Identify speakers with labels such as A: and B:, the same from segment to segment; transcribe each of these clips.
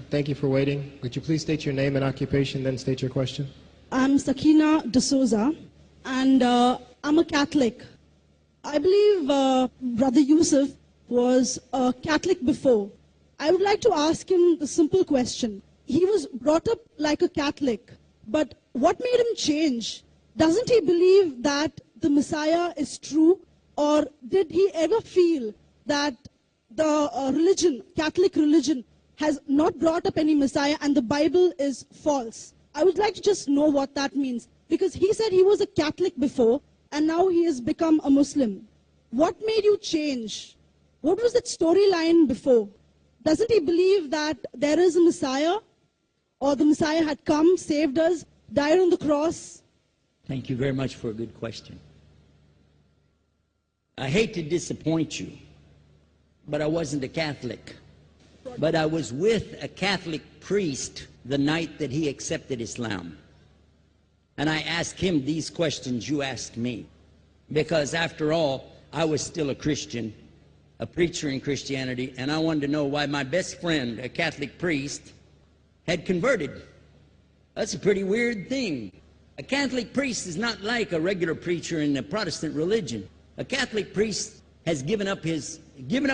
A: Thank you for waiting. Would you please state your name and occupation, then state your question?
B: I'm Sakina D'Souza, and I'm a Catholic. I believe Brother Yusuf was a Catholic before. I would like to ask him the simple question. He was brought up like a Catholic, but what made him change? Doesn't he believe that the Messiah is true, or did he ever feel that the religion, Catholic religion, has not brought up any Messiah and the Bible is false? I would like to just know what that means, because he said he was a Catholic before and now he has become a Muslim. What made you change? What was that storyline before? Doesn't he believe that there is a Messiah, or the Messiah had come, saved us, died on the cross?
C: Thank you very much for a good question. I hate to disappoint you, but I wasn't a Catholic. But I was with a Catholic priest the night that he accepted Islam. And I asked him these questions you asked me. Because after all, I was still a Christian, a preacher in Christianity, and I wanted to know why my best friend, a Catholic priest, had converted. That's a pretty weird thing. A Catholic priest is not like a regular preacher in the Protestant religion. A Catholic priest has given up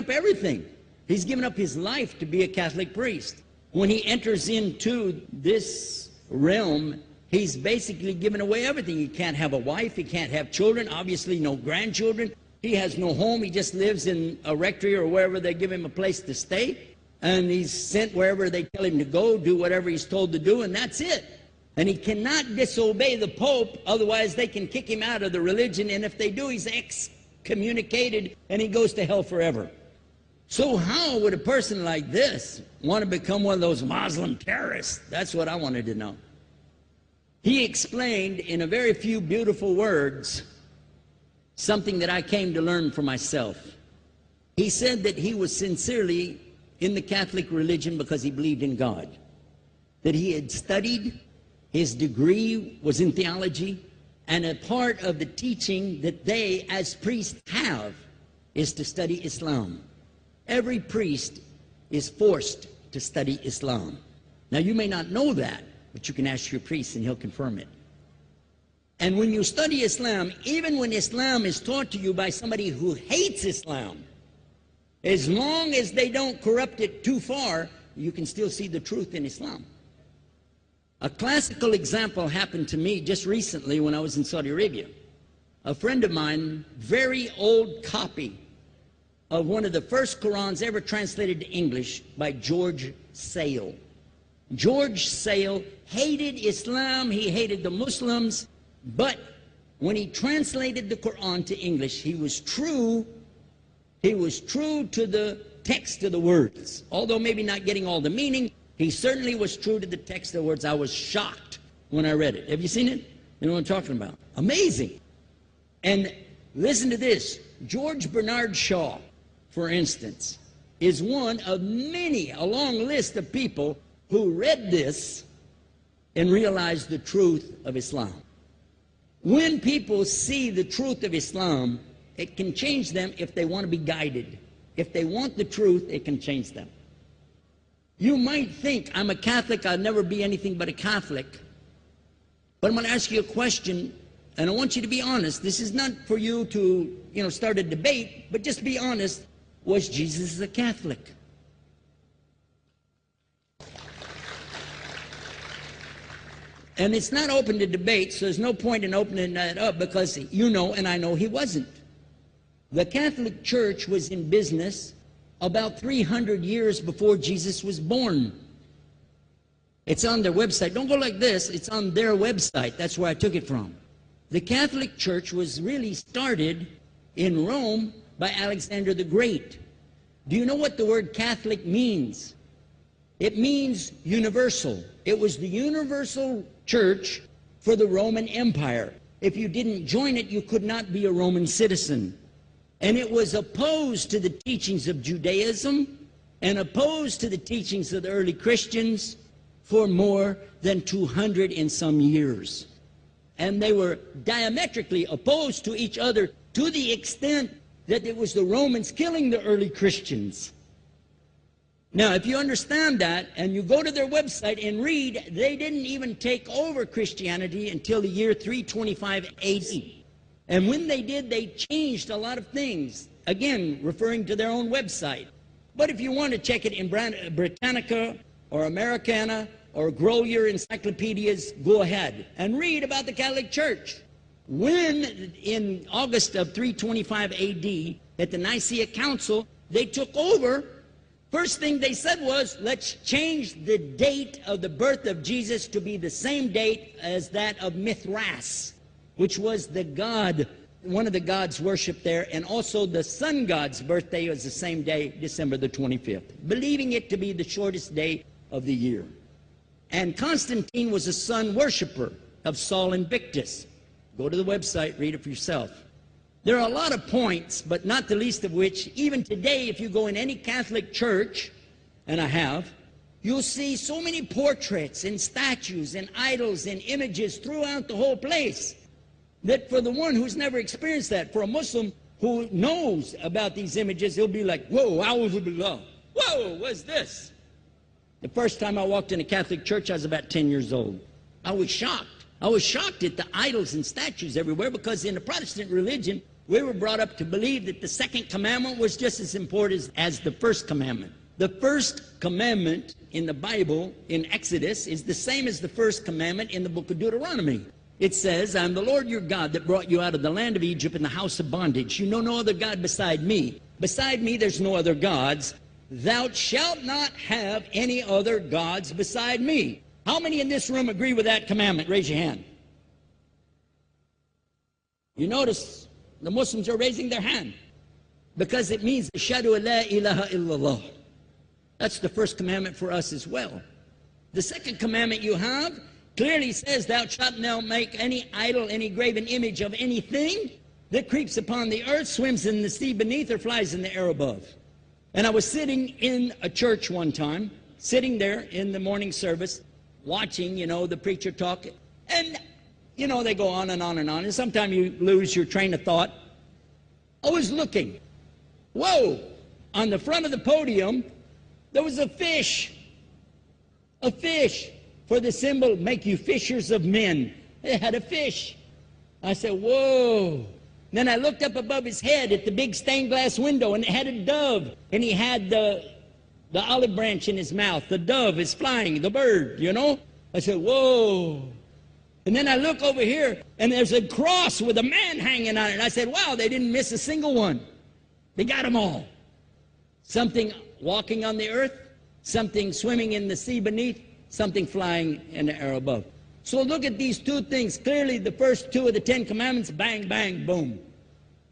C: everything. He's given up his life to be a Catholic priest. When he enters into this realm, he's basically given away everything. He can't have a wife, he can't have children, obviously no grandchildren. He has no home, he just lives in a rectory or wherever they give him a place to stay. And he's sent wherever they tell him to go, do whatever he's told to do, and that's it. And he cannot disobey the Pope, otherwise they can kick him out of the religion, and if they do, he's excommunicated and he goes to hell forever. So how would a person like this want to become one of those Muslim terrorists? That's what I wanted to know. He explained in a very few beautiful words something that I came to learn for myself. He said that he was sincerely in the Catholic religion because he believed in God, that he had studied, his degree was in theology, and a part of the teaching that they as priests have is to study Islam. Every priest is forced to study Islam. Now you may not know that, but you can ask your priest and he'll confirm it. And when you study Islam, even when Islam is taught to you by somebody who hates Islam, as long as they don't corrupt it too far, you can still see the truth in Islam. A classical example happened to me just recently when I was in Saudi Arabia. A friend of mine, very old copy of one of the first Qurans ever translated to English by George Sale. George Sale hated Islam, he hated the Muslims, but when he translated the Quran to English, he was true to the text of the words. Although maybe not getting all the meaning, he certainly was true to the text of the words. I was shocked when I read it. Have you seen it? You know what I'm talking about? Amazing. And listen to this. George Bernard Shaw, for instance, is one of many, a long list of people who read this and realized the truth of Islam. When people see the truth of Islam, it can change them if they want to be guided. If they want the truth, it can change them. You might think, I'm a Catholic, I'll never be anything but a Catholic. But I'm going to ask you a question, and I want you to be honest. This is not for you to, start a debate, but just be honest. Was Jesus a Catholic? And it's not open to debate, so there's no point in opening that up, because you know and I know he wasn't. The Catholic Church was in business about 300 years before Jesus was born. It's on their website. Don't go like this. It's on their website. That's where I took it from. The Catholic Church was really started in Rome by Alexander the Great. Do you know what the word Catholic means? It means universal. It was the universal church for the Roman Empire. If you didn't join it, you could not be a Roman citizen. And it was opposed to the teachings of Judaism and opposed to the teachings of the early Christians for more than 200 and some years. And they were diametrically opposed to each other to the extent that it was the Romans killing the early Christians. Now, if you understand that, and you go to their website and read, they didn't even take over Christianity until the year 325 AD. And when they did, they changed a lot of things, again, referring to their own website. But if you want to check it in Britannica or Americana or Grolier encyclopedias, go ahead and read about the Catholic Church. When, in August of 325 AD, at the Nicaea Council, they took over, first thing they said was, let's change the date of the birth of Jesus to be the same date as that of Mithras, which was the god, one of the gods worshipped there, and also the sun god's birthday was the same day, December the 25th, believing it to be the shortest day of the year. And Constantine was a sun worshiper of Sol Invictus. Go to the website, read it for yourself. There are a lot of points, but not the least of which, even today, if you go in any Catholic church, and I have, you'll see so many portraits and statues and idols and images throughout the whole place that for the one who's never experienced that, for a Muslim who knows about these images, he'll be like, whoa, a'udhu billah. Whoa, what's this? The first time I walked in a Catholic church, I was about 10 years old. I was shocked. I was shocked at the idols and statues everywhere, because in the Protestant religion, we were brought up to believe that the second commandment was just as important as the first commandment. The first commandment in the Bible, in Exodus, is the same as the first commandment in the book of Deuteronomy. It says, I am the Lord your God that brought you out of the land of Egypt in the house of bondage. You know no other God beside me. Beside me there's no other gods. Thou shalt not have any other gods beside me. How many in this room agree with that commandment? Raise your hand. You notice the Muslims are raising their hand because it means Ashhadu an la ilaha illallah. That's the first commandment for us as well. The second commandment you have clearly says, thou shalt not make any idol, any graven image of anything that creeps upon the earth, swims in the sea beneath, or flies in the air above. And I was sitting in a church one time, sitting there in the morning service, watching, the preacher talk, and, they go on and on and on, and sometimes you lose your train of thought. I was looking. Whoa! On the front of the podium, there was a fish. A fish. For the symbol, make you fishers of men. It had a fish. I said, whoa. Then I looked up above his head at the big stained glass window, and it had a dove. And he had the olive branch in his mouth. The dove is flying, the bird, I said, whoa. And then I look over here, and there's a cross with a man hanging on it. I said, wow, they didn't miss a single one. They got them all. Something walking on the earth, something swimming in the sea beneath, something flying in the air above. So look at these two things. Clearly, the first two of the 10 commandments, bang, bang, boom.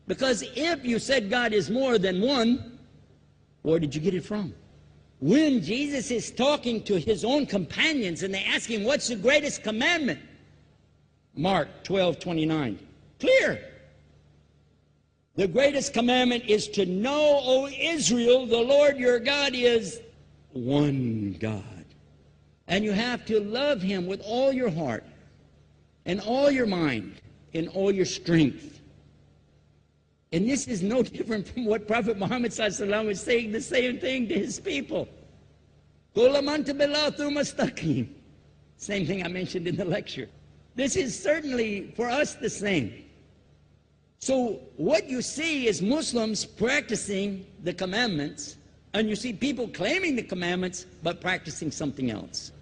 C: Because if you said God is more than one, where did you get it from? When Jesus is talking to his own companions and they ask him, what's the greatest commandment? Mark 12:29. Clear. The greatest commandment is to know, O Israel, the Lord your God is one God. And you have to love him with all your heart and all your mind and all your strength. And this is no different from what Prophet Muhammad ﷺ was saying, the same thing to his people. Same thing I mentioned in the lecture. This is certainly for us the same. So what you see is Muslims practicing the commandments, and you see people claiming the commandments but practicing something else.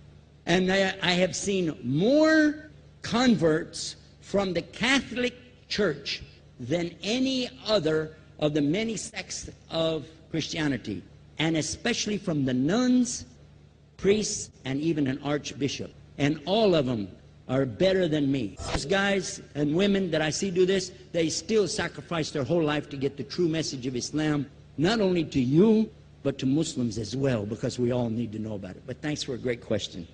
C: And I have seen more converts from the Catholic Church than any other of the many sects of Christianity, and especially from the nuns, priests, and even an archbishop. And all of them are better than me. Those guys and women that I see do this, they still sacrifice their whole life to get the true message of Islam, not only to you, but to Muslims as well, because we all need to know about it. But thanks for a great question.